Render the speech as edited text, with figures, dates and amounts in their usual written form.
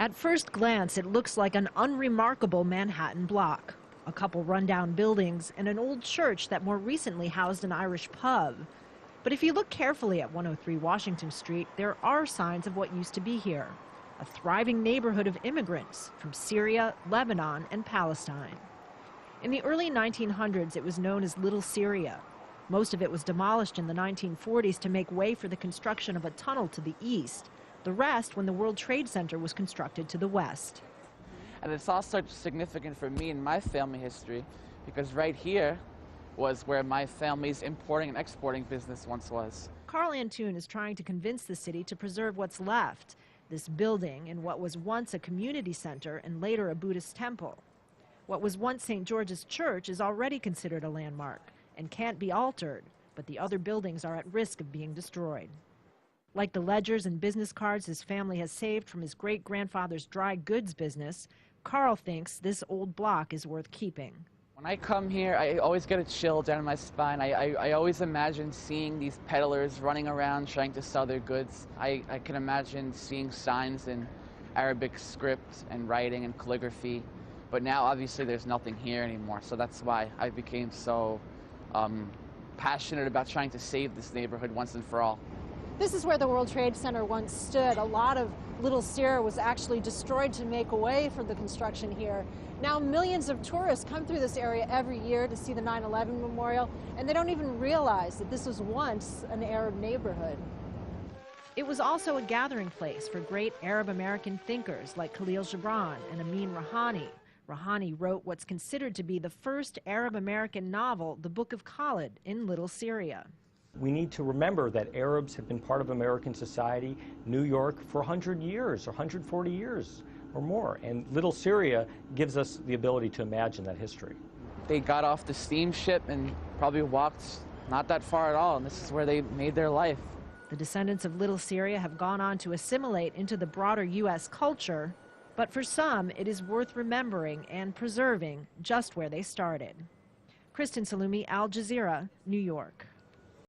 At first glance, it looks like an unremarkable Manhattan block. A couple rundown buildings and an old church that more recently housed an Irish pub. But if you look carefully at 103 Washington Street, there are signs of what used to be here. A thriving neighborhood of immigrants from Syria, Lebanon, and Palestine. In the early 1900s, it was known as Little Syria. Most of it was demolished in the 1940s to make way for the construction of a tunnel to the east. The rest when the World Trade Center was constructed to the west. And it's also significant for me in my family history because right here was where my family's importing and exporting business once was. Carl Antoun is trying to convince the city to preserve what's left. This building in what was once a community center and later a Buddhist temple. What was once St. George's Church is already considered a landmark and can't be altered, but the other buildings are at risk of being destroyed. Like the ledgers and business cards his family has saved from his great-grandfather's dry goods business, Carl thinks this old block is worth keeping. When I come here, I always get a chill down my spine. I always imagine seeing these peddlers running around trying to sell their goods. I can imagine seeing signs in Arabic script and writing and calligraphy. But now, obviously, there's nothing here anymore. So that's why I became so passionate about trying to save this neighborhood once and for all. This is where the World Trade Center once stood. A lot of Little Syria was actually destroyed to make way for the construction here. Now millions of tourists come through this area every year to see the 9/11 memorial, and they don't even realize that this was once an Arab neighborhood. It was also a gathering place for great Arab American thinkers like Khalil Gibran and Amin Rouhani. Rouhani wrote what's considered to be the first Arab American novel, The Book of Khalid, in Little Syria. We need to remember that Arabs have been part of American society, New York, for 100 years or 140 years or more. And Little Syria gives us the ability to imagine that history. They got off the steamship and probably walked not that far at all, and this is where they made their life. The descendants of Little Syria have gone on to assimilate into the broader U.S. culture, but for some, it is worth remembering and preserving just where they started. Kristen Saloomey, Al-Jazeera, New York.